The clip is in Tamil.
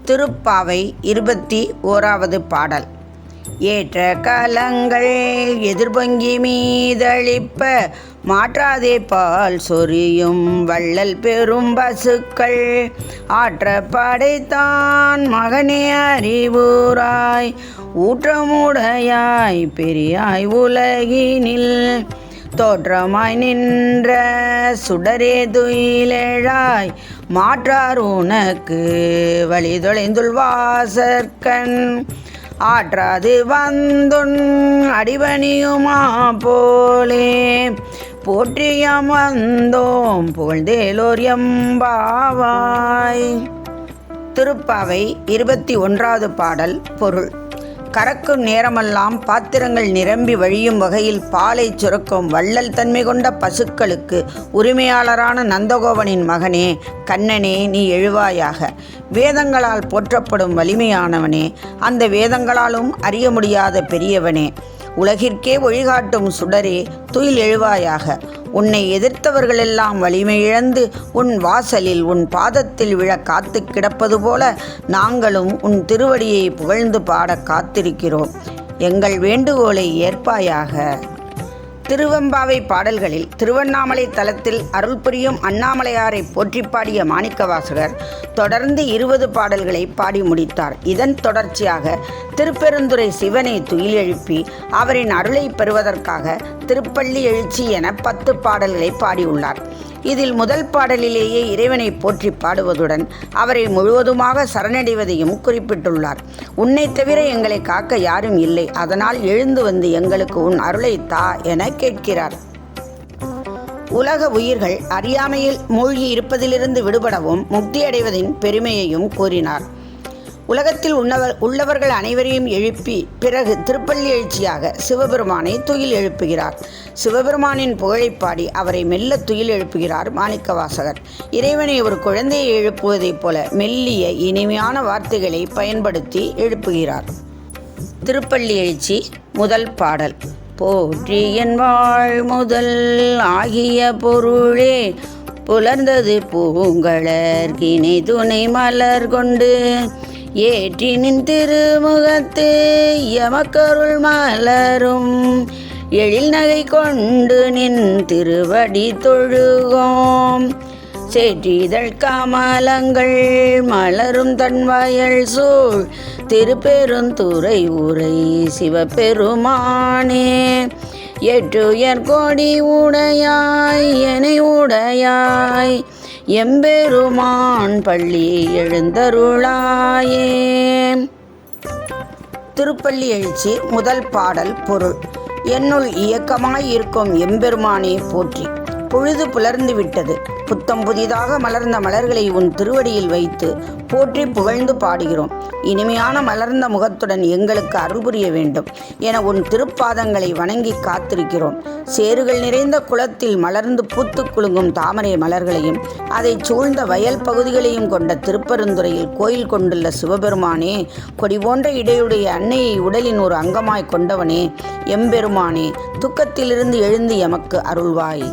திருப்பாவை 21வது பாடல். ஏற்ற கலங்கள் எதிர்பொங்கி மீதளிப்ப மாற்றாதே பால் சொரியும் வள்ளல் பெரும் பசுக்கள் ஆற்ற படைத்தான் மகனே அறிவுராய் ஊற்றமுடையாய் பெரியாய் உலகினில் தோற்றமாய் நின்ற சுடரே துயிலெழாய் மாற்றார் உனக்கு வழி தொலைந்துள் வாசற்கண் ஆற்றாது வந்துன் அடிபணியுமா போலே போற்றியம் வந்தோம் புகழ்ந்தேலோர் எம்பாவாய். திருப்பாவை 21வது பாடல். பொருள். கறக்கும் நேரமெல்லாம் பாத்திரங்கள் நிரம்பி வழியும் வகையில் பாலை சுரக்கும் வள்ளல் தன்மை கொண்ட பசுக்களுக்கு உரிமையாளரான நந்தகோபனின் மகனே, கண்ணனே, நீ எழுவாயாக. வேதங்களால் போற்றப்படும் வலிமையானவனே, அந்த வேதங்களாலும் அறிய முடியாத பெரியவனே, உலகிற்கே வழிகாட்டும் சுடரே, துயில் எழுவாயாக. உன்னை எதிர்த்தவர்களெல்லாம் வலிமை இழந்து உன் வாசலில் உன் பாதத்தில் விழ காத்து கிடப்பது போல நாங்களும் உன் திருவடியை புகழ்ந்து பாட காத்திருக்கிறோம். எங்கள் வேண்டுகோளை ஏற்பாயாக. திருவெம்பாவை பாடல்களில் திருவண்ணாமலை தலத்தில் அருள் புரியும் அண்ணாமலையாரை போற்றி பாடிய மாணிக்கவாசகர் தொடர்ந்து 20 பாடல்களை பாடி முடித்தார். இதன் தொடர்ச்சியாக திருப்பெருந்துறை சிவனை துயில் எழுப்பி அவரின் அருளை பெறுவதற்காக திருப்பள்ளி எழுச்சி என 10 பாடல்களை பாடியுள்ளார். இதில் முதல் பாடலிலேயே இறைவனை போற்றி பாடுவதுடன் அவரை முழுவதுமாக சரணடைவதையும் குறிப்பிட்டுள்ளார். உன்னை தவிர எங்களை காக்க யாரும் இல்லை, அதனால் எழுந்து வந்து எங்களுக்கு உன் அருளை தா என கேட்கிறார். உலக உயிர்கள் அறியாமையில் மூழ்கி இருப்பதிலிருந்து விடுபடவும் முக்தியடைவதின் பெருமையையும் கூறினார். உலகத்தில் உள்ளவர்கள் அனைவரையும் எழுப்பி பிறகு திருப்பள்ளி எழுச்சியாக சிவபெருமானை துயில் எழுப்புகிறார். சிவபெருமானின் புகழைப்பாடி அவரை மெல்ல துயில் எழுப்புகிறார் மாணிக்கவாசகர். இறைவனை ஒரு குழந்தையை எழுப்புவதைப் போல மெல்லிய இனிமையான வார்த்தைகளை பயன்படுத்தி எழுப்புகிறார். திருப்பள்ளி எழுச்சி முதல் பாடல். போற்றி என் வாழ் முதல் ஆகிய பொருளே புலர்ந்தது பூங்கழற் கிணை துணை மலர் கொண்டு ஏற்றி நின் திருமுகத்து எமக்கருள் மலரும் எழில் நகை கொண்டு நின் திருவடி தொழுகோம் சேற்றிதழ் கமலங்கள் மலரும் தன்வயல் சூழ் திருப்பெருந்துறை உரை சிவபெருமானே எட்டுயர் கொடி உடையாய் எனை உடையாய் எம்பெருமான் பள்ளி எழுந்தருளாயே. திருப்பள்ளி எழுச்சி முதல் பாடல். பொருள். என்னுள் இயக்கமாய் இருக்கும் எம்பெருமானே போற்றி. பொழுது புலர்ந்து விட்டது. புத்தம் புதிதாக மலர்ந்த மலர்களை உன் திருவடியில் வைத்து போற்றி புகழ்ந்து பாடுகிறோம். இனிமையான மலர்ந்த முகத்துடன் எங்களுக்கு அருள் புரிய வேண்டும் என உன் திருப்பாதங்களை வணங்கி காத்திருக்கிறோம். சேறுகள் நிறைந்த குளத்தில் மலர்ந்து பூத்து குலுங்கும் தாமரை மலர்களையும் அதை சூழ்ந்த வயல் பகுதிகளையும் கொண்ட திருப்பெருந்துறையில் கோயில் கொண்டுள்ள சிவபெருமானே, கொடி போன்ற இடையுடைய அன்னையை உடலின் ஒரு அங்கமாய் கொண்டவனே, எம்பெருமானே, துக்கத்திலிருந்து எழுந்து எமக்கு அருள்வாய்.